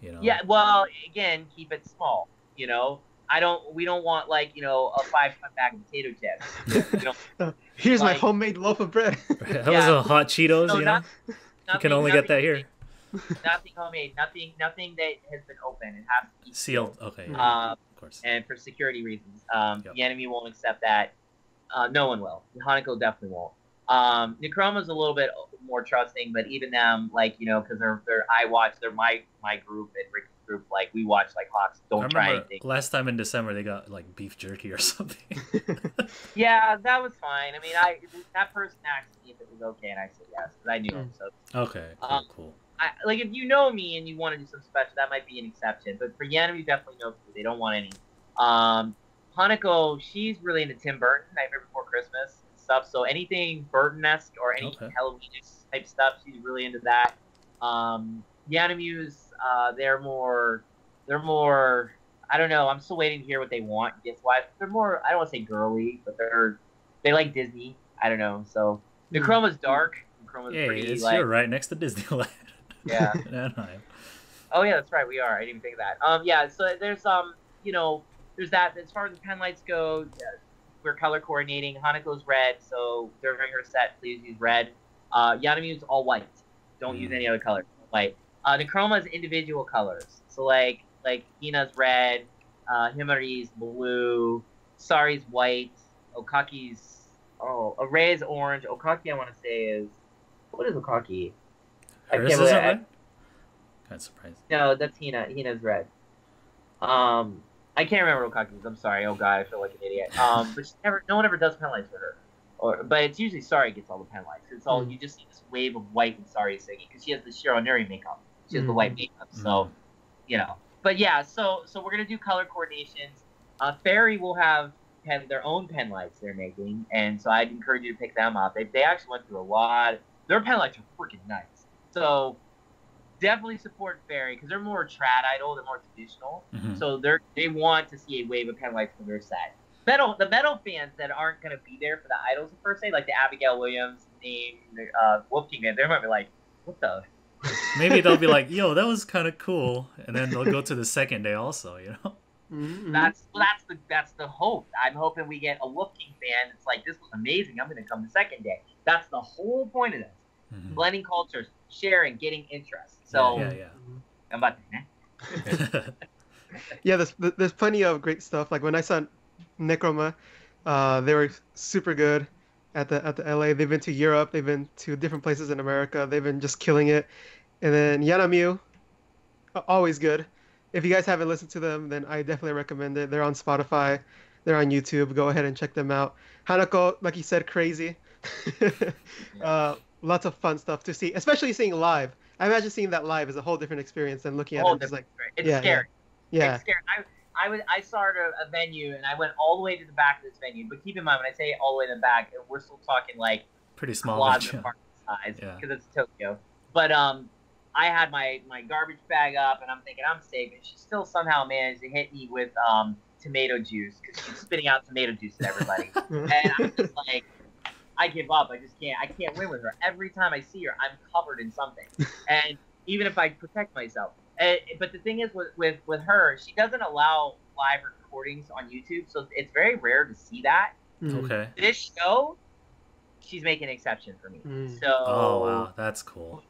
Yeah, well, again, keep it small. We don't want like a 5-pound bag of potato chips. Here's my homemade loaf of bread. That was a hot Cheetos, you can only get that here. Nothing homemade, nothing that has been open. It has to be sealed. Okay. Of course. And for security reasons, the enemy won't accept that. No one will. Hanako definitely won't. Necroma's a little bit more trusting, but even them, because I watch, they're my group and Ricky's group, like we watch like hawks. Don't try anything. Last time in December they got like beef jerky or something. Yeah, that was fine. I mean, that person asked me if it was okay, and I said yes because I knew him. So okay, cool. If you know me and you want to do some special, that might be an exception. But for Yanamu, definitely no food. They don't want any. Hanako, she's really into Tim Burton, Nightmare Before Christmas and stuff. So anything Burton-esque or any Halloween-ish type stuff, she's really into that. Yanamu's, they're more. I don't know. I'm still waiting to hear what they want gift-wise. They're more. I don't want to say girly, but they like Disney. I don't know. So Necroma's dark. Necroma's pretty. You're right next to Disneyland. Yeah. Oh yeah, that's right. We are. I didn't even think of that. Yeah. So there's there's that. As far as the pen lights go, we're color coordinating. Hanako's red, so during her set, please use red. Yanamu's all white. Don't use any other color. White. Necroma's individual colors. So like Hina's red. Himari's blue, Sari's white, Okaki's Array's orange. Okaki, I want to say is what is Okaki? Hers isn't red? Kind of surprised. No, that's Hina. Hina's red. I can't remember Okaki's. I'm sorry. Oh god, I feel like an idiot. But no one ever does pen lights for her. But it's usually Sari gets all the pen lights. It's all you just see this wave of white and Sari singing because she has the Shironuri makeup. She has the white makeup. So, But yeah, so we're gonna do color coordinations. Fairy will have their own pen lights they're making, and so I'd encourage you to pick them up. They actually went through a lot. Their pen lights are freaking nice. So definitely support Fairy because they're more trad idol, they're more traditional. So they want to see a wave of pen lights from their set. The metal fans that aren't gonna be there for the idols per se, like the Abigail Williams name, Wolf King, they might be like, what the. Maybe they'll be like, "Yo, that was kind of cool," and then they'll go to the second day also. That's the hope. I'm hoping we get a Wolf King fan. It's like, this was amazing. I'm gonna come the second day. That's the whole point of this. Blending cultures, sharing, getting interest. So I'm about to. Yeah, there's plenty of great stuff. Like when I saw Necroma, they were super good at the LA. They've been to Europe. They've been to different places in America. They've been just killing it. And then Yanamiu, always good. If you guys haven't listened to them, then I definitely recommend it. They're on Spotify. They're on YouTube. Go ahead and check them out. Hanako, like you said, crazy. Lots of fun stuff to see, especially seeing live. I imagine seeing that live is a whole different experience than looking at it. Just like, it's scary. Yeah. It's scary. I saw it at a venue, and I went all the way to the back of this venue. But keep in mind, when I say all the way to the back, we're still talking like pretty small closet size because it's Tokyo. But I had my garbage bag up, and I'm thinking I'm safe, and she still somehow managed to hit me with tomato juice because she's spitting out tomato juice at everybody, and I'm just like, I give up. I can't win with her. Every time I see her, I'm covered in something, and even if I protect myself. But the thing is with her, she doesn't allow live recordings on YouTube, so it's very rare to see that. Okay. This show, she's making an exception for me. So. Oh wow, that's cool.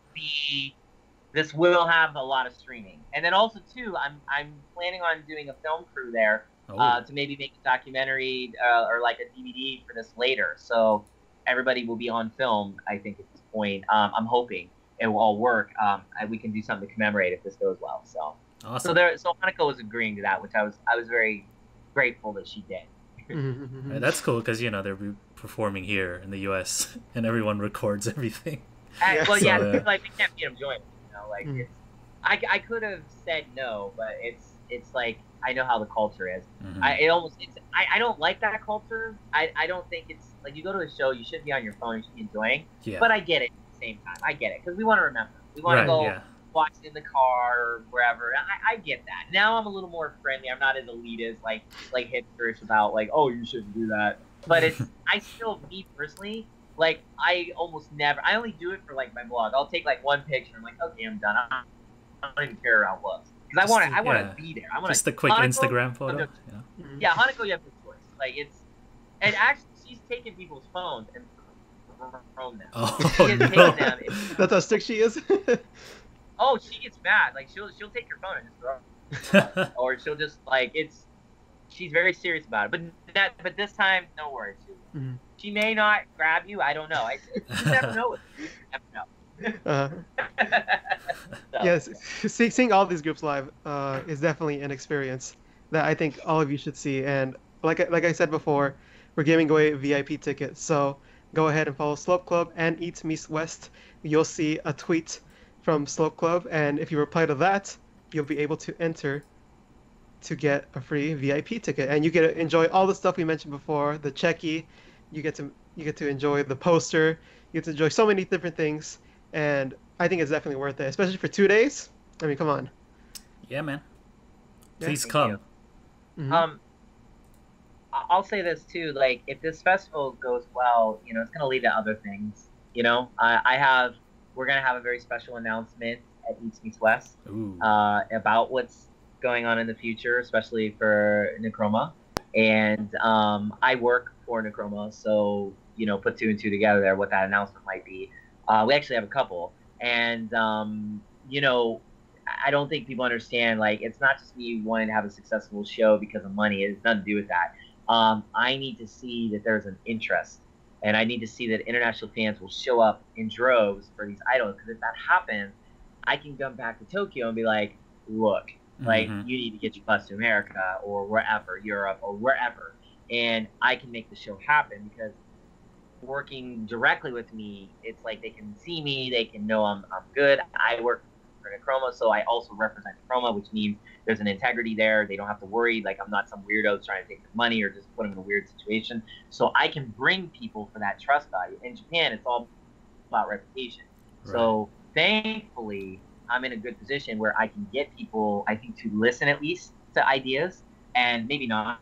This will have a lot of streaming, and then also too, I'm planning on doing a film crew there to maybe make a documentary or like a DVD for this later. So everybody will be on film. I think at this point, I'm hoping it will all work. We can do something to commemorate if this goes well. So awesome. So Hanako was agreeing to that, which I was very grateful that she did. Right, that's cool because they're performing here in the U.S. and everyone records everything. Well, like we can't beat them joint. It's, I could have said no, but it's like I know how the culture is. I don't like that culture. I don't think it's like you go to a show, you should be on your phone, you should be enjoying. But I get it at the same time. I get it because we want to remember. We want to go watch it in the car or wherever. I get that. Now I'm a little more friendly. I'm not as elitist like hipsters about like, oh, you shouldn't do that. But it's I still, me personally. Like, I almost never... I only do it for, like, my blog. I'll take, like, one picture. I'm like, okay, I'm done. I don't even care how it looks. Because I want to be there. I want just the quick Instagram photo. Yeah, Hanako, you have the choice. Like, it's... And actually, she's taking people's phones and thrown them. Oh, no. Them. That's how strict she is? Oh, she gets mad. Like, she'll take your phone and just throw it. Or she'll just, like, it's... She's very serious about it. But this time, no worries. She may not grab you. I don't know. You never know. You never know. Yes, seeing all these groups live is definitely an experience that I think all of you should see. And like I said before, we're giving away VIP tickets. So go ahead and follow Slope Club and East Meets West. You'll see a tweet from Slope Club, and if you reply to that, you'll be able to enter to get a free VIP ticket, and you get to enjoy all the stuff we mentioned before. The checky, you get to enjoy the poster. You get to enjoy so many different things, and I think it's definitely worth it, especially for 2 days. I mean, come on. Yeah, man. Please come. I'll say this too. Like, if this festival goes well, it's gonna lead to other things. We're gonna have a very special announcement at East Meets West about what's going on in the future, especially for Necroma. And I work for Necroma, so put two and two together there, what that announcement might be. We actually have a couple, and I don't think people understand, like, it's not just me wanting to have a successful show because of money. It has nothing to do with that. I need to see that there's an interest, and I need to see that international fans will show up in droves for these idols. Because if that happens, I can come back to Tokyo and be like, look, like, you need to get your bus to America or wherever, Europe or wherever, and I can make the show happen. Because working directly with me, it's like they can see me, they can know I'm good. I work for Necroma, so I also represent Necroma, which means there's an integrity there. They don't have to worry, like, I'm not some weirdo trying to take their money or just put them in a weird situation. So I can bring people for that trust value. In Japan, it's all about reputation. Right. So thankfully, I'm in a good position where I can get people, I think, to listen at least to ideas, and maybe not,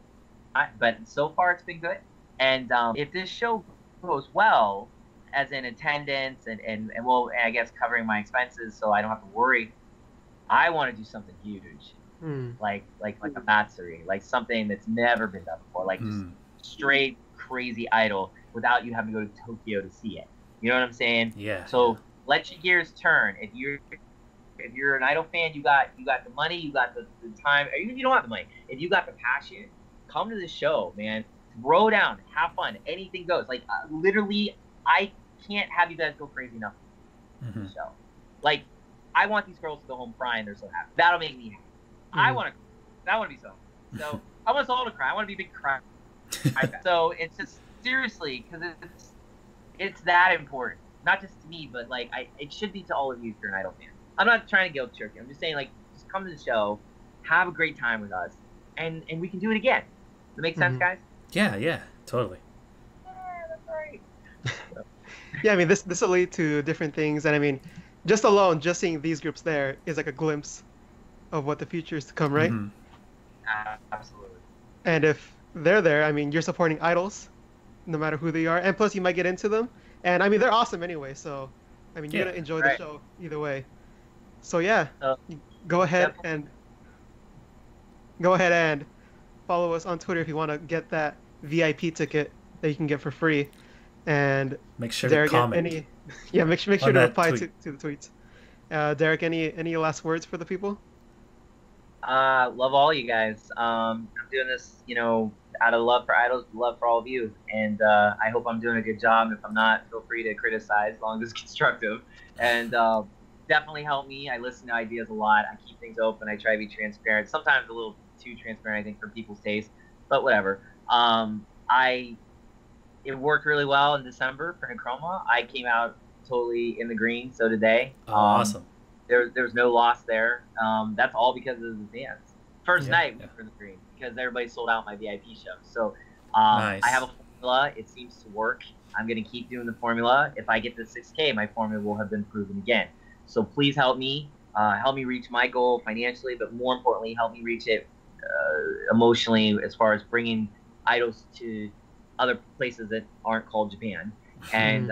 but so far it's been good. And if this show goes well, as in attendance and well, I guess covering my expenses so I don't have to worry, I want to do something huge, like a Matsuri, like something that's never been done before, like just straight crazy idol without you having to go to Tokyo to see it. You know what I'm saying? Yeah. So let your gears turn. If you're an idol fan, you got the money, you got the time, or even if you don't have the money, if you got the passion, come to the show, man. Throw down, have fun, anything goes. Like, literally, I can't have you guys go crazy enough for the show. Like, I want these girls to go home crying. They're so happy. That'll make me happy. I want to be so happy. So I want us all to cry. I want to be a big cry. So it's just, seriously, because it's that important. Not just to me, but like it should be to all of you if you're an idol fan. I'm not trying to guilt trip you. I'm just saying, like, just come to the show, have a great time with us, and we can do it again. Does that make sense, guys? Yeah, totally. Yeah, that's right. Yeah, I mean, this will lead to different things, and I mean, just seeing these groups there is like a glimpse of what the future is to come, right? Absolutely. And if they're there, I mean, you're supporting idols, no matter who they are, and plus you might get into them, and I mean, they're awesome anyway, so I mean, you're gonna enjoy the show either way. So yeah, go ahead and follow us on Twitter if you want to get that VIP ticket that you can get for free. And make sure Derek, to comment. Make sure to reply to the tweets. Derek, any last words for the people? Love all you guys. I'm doing this, out of love for idols, love for all of you, and I hope I'm doing a good job. If I'm not, feel free to criticize, as long as it's constructive. And definitely help me. I listen to ideas a lot. I keep things open. I try to be transparent. Sometimes a little too transparent, I think, for people's taste, but whatever. It worked really well in December for Necroma. I came out totally in the green, so did they. Awesome. There's no loss there. That's all because of the fans. First night we were in the green because everybody sold out my VIP show. So nice. I have a formula. It seems to work. I'm going to keep doing the formula. If I get to 6K, my formula will have been proven again. So please help me. Help me reach my goal financially, but more importantly, help me reach it emotionally, as far as bringing idols to other places that aren't called Japan. And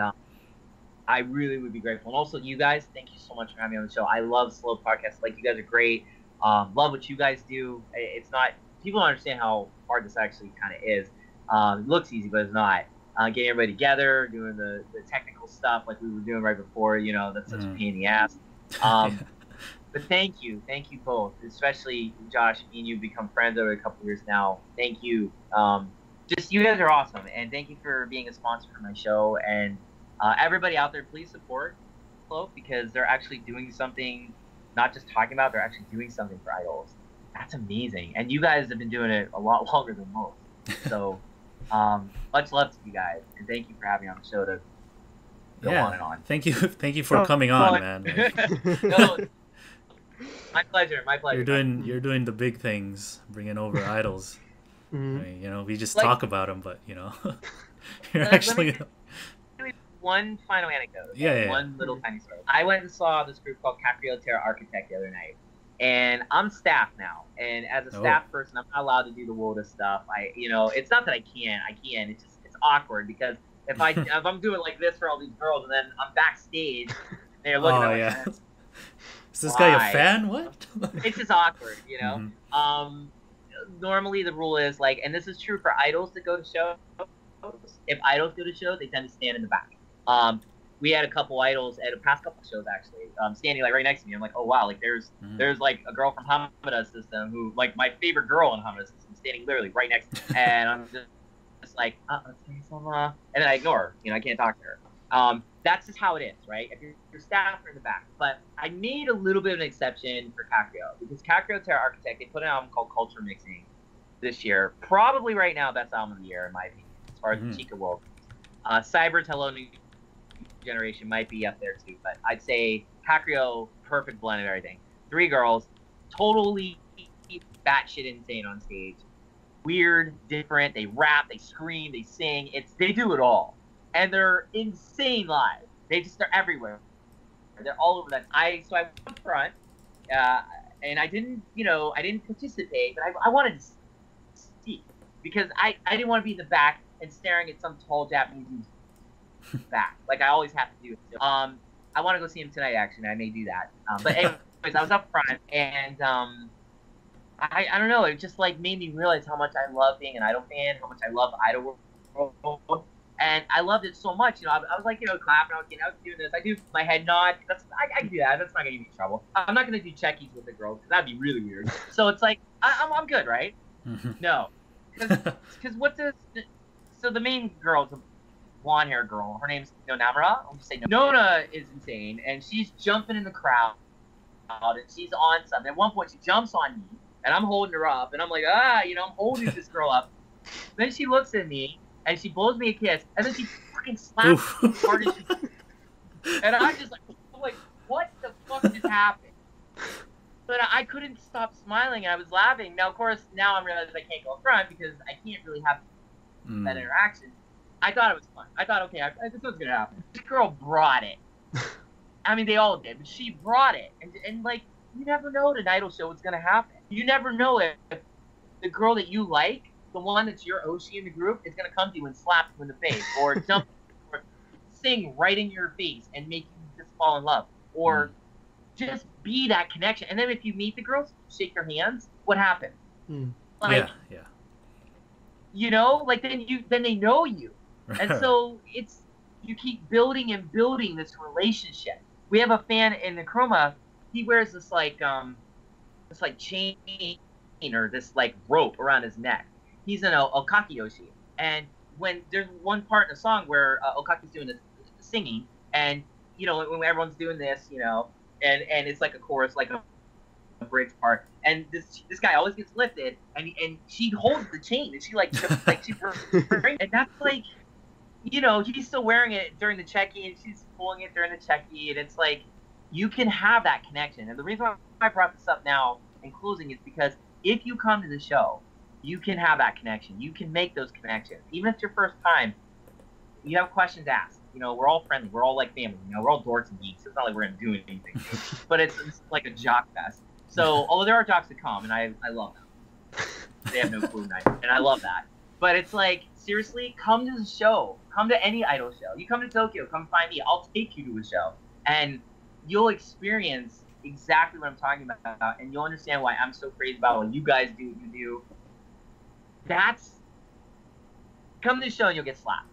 I really would be grateful. And also, you guys, thank you so much for having me on the show. I love slow podcasts. Like, you guys are great. Love what you guys do. It's not, people don't understand how hard this actually kind of is. It looks easy, but it's not. Getting everybody together, doing the technical stuff like we were doing right before, that's such a pain in the ass. But thank you both, especially Josh. Me and you become friends over a couple of years now. Thank you. Just, you guys are awesome, and thank you for being a sponsor for my show. And everybody out there, please support Cloak, because they're actually doing something, not just talking about, they're actually doing something for idols. That's amazing. And you guys have been doing it a lot longer than most. So much love to you guys, and thank you for having me on the show to go on and on. Thank you for coming on, man. No, my pleasure. You're doing the big things, bringing over idols. I mean, we just talk about them, but you're actually. One final anecdote. One little tiny story. I went and saw this group called Caprio Terra Architect the other night, and I'm staff now. And as a staff person, I'm not allowed to do the WOTA stuff. It's not that I can't. It's just, it's awkward, because if I'm doing like this for all these girls, and then I'm backstage, and they're looking at me. Is this guy a fan? What? It's just awkward, Normally the rule is, like, and this is true for idols that go to shows. If idols go to shows, they tend to stand in the back. we had a couple idols at a past couple shows actually, standing like right next to me. I'm like, oh wow, like there's like a girl from Hamada System who like my favorite girl in Hamada System standing literally right next to me, and I'm just like, and then I ignore her. You know, I can't talk to her. That's just how it is, right? If your staff are in the back. But I made a little bit of an exception for Kakrio because Kakrio Terra Architect, they put an album called Culture Mixing this year. Probably right now, best album of the year in my opinion, as far as the Chica world. Cyber's Hello New Generation might be up there too, but I'd say Kakrio, perfect blend of everything. 3 girls, totally batshit insane on stage. Weird, different. They rap, they scream, they sing. They do it all, and they're insane live. They're everywhere. They're all over that. So I went up front, and I didn't participate, but I wanted to see because I didn't want to be in the back and staring at some tall Japanese dude's back like I always have to do. So, I want to go see him tonight. Actually, I may do that. But anyways, I was up front, and I don't know. It just like made me realize how much I love being an Idol fan, how much I love Idol world, and I loved it so much. You know, I was like, clapping. I was doing this. I do my head nod. I can do that. That's not gonna get me in trouble. I'm not gonna do checkies with the girls because that'd be really weird. So it's like I'm good, right? No, because so the main girl's a blonde-haired girl. Her name's Namura. I'll just say Nona is insane, and she's jumping in the crowd, and she's on something. At one point, she jumps on me, and I'm holding her up, and I'm like, I'm holding this girl up. Then she looks at me, and she blows me a kiss, and then she fucking slaps me as hard as she can. And I'm like, what the fuck just happened? But I couldn't stop smiling, and I was laughing. Now, of course, now I'm realizing I can't go up front because I can't really have that interaction. I thought it was fun. I thought, okay, this was gonna happen. This girl brought it. I mean, they all did, but she brought it. And like, you never know at an Idol show what's gonna happen. You never know if the girl that you like, the one that's your Oshi in the group, is gonna come to you and slap you in the face, or jump, or sing right in your face and make you just fall in love, or just be that connection. And then if you meet the girls, shake their hands. What happens? Like, yeah. You know, like then they know you, and so you keep building and building this relationship. We have a fan in the Chroma. He wears this chain or this like rope around his neck. He's an Okakiyoshi, and when there's one part in the song where Okaki's doing the singing, and when everyone's doing this, and it's like a chorus, like a bridge part, and this guy always gets lifted, and she holds the chain, and she and that's like, he's still wearing it during the check-in, and she's pulling it during the check-in, and it's like you can have that connection. And the reason why I brought this up now in closing is because if you come to the show, you can have that connection. You can make those connections, even if it's your first time. You have questions asked. We're all friendly. We're all like family. We're all dorks and geeks. It's not like we're gonna do anything, but it's like a jock fest. So, although there are jocks that come, and I love them. They have no clue, and I love that. But it's like, seriously, come to the show. Come to any Idol show. You come to Tokyo, come find me. I'll take you to a show. And you'll experience exactly what I'm talking about, and you'll understand why I'm so crazy about what you guys do, what you do. Come to the show and you'll get slapped.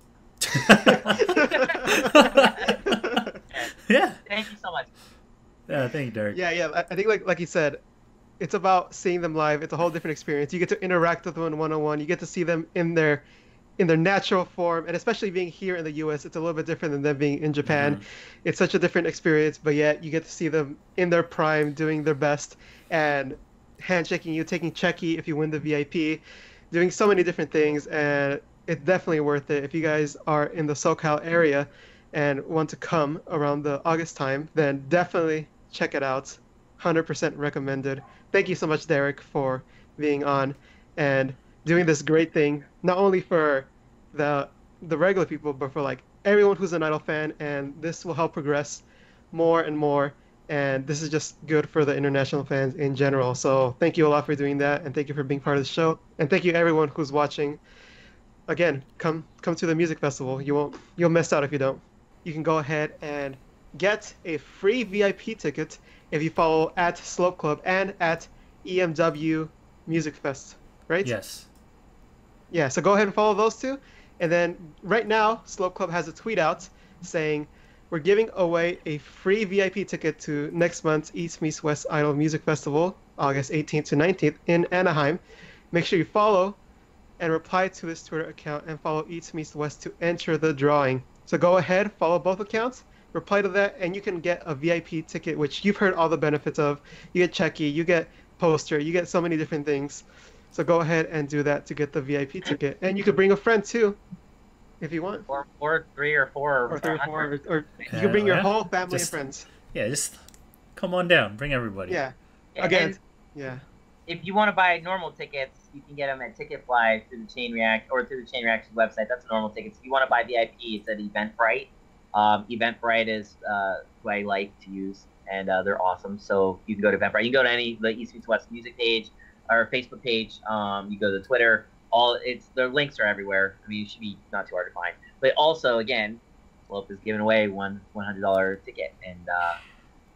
Yeah. Thank you so much. Yeah, thank you, Derek. Yeah. I think like you said, it's about seeing them live. It's a whole different experience. You get to interact with them in one-on-one. You get to see them in their natural form, and especially being here in the U.S., it's a little bit different than them being in Japan. It's such a different experience, but yet you get to see them in their prime, doing their best, and handshaking you, taking checky if you win the VIP, doing so many different things, and it's definitely worth it. If you guys are in the SoCal area and want to come around the August time, then definitely check it out. 100% recommended. Thank you so much, Derek, for being on and doing this great thing, not only for the regular people, but for like everyone who's an Idol fan, and this will help progress more and more, and this is just good for the international fans in general. So thank you a lot for doing that, and thank you for being part of the show, and thank you everyone who's watching. Again, come to the music festival. You'll miss out if you don't. You can go ahead and get a free VIP ticket if you follow at Slope Club and at EMW Music Fest, right? Yes. Yeah, so go ahead and follow those two. And then right now, Slope Club has a tweet out saying, we're giving away a free VIP ticket to next month's East Meets West Idol Music Festival, August 18th to 19th in Anaheim. Make sure you follow and reply to his Twitter account and follow East Meets West to enter the drawing. So go ahead, follow both accounts, reply to that, and you can get a VIP ticket, which you've heard all the benefits of. You get checky, you get poster, you get so many different things. So go ahead and do that to get the VIP ticket. And you could bring a friend too, if you want. Or 3 or 4. Or 3 or 4. Or you can bring your whole family and friends. Yeah, just come on down. Bring everybody. Yeah. Again, yeah. If you want to buy normal tickets, you can get them at Ticketfly through the Chain React or through the Chain Reaction website. That's normal tickets. If you want to buy VIP, it's at Eventbrite. Eventbrite is who I like to use, and they're awesome. So you can go to Eventbrite. You can go to the East Meets West music page or Facebook page. You go to Twitter. The links are everywhere. I mean, it should be not too hard to find. But also, again, Slope is giving away one $100 ticket, and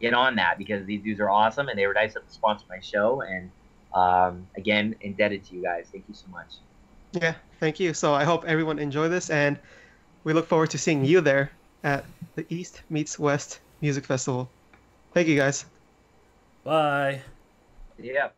get on that because these dudes are awesome, and they were nice enough to sponsor my show. And again, indebted to you guys. Thank you so much. Yeah, thank you. So I hope everyone enjoy this, and we look forward to seeing you there at the East Meets West Music Festival. Thank you, guys. Bye. Yeah.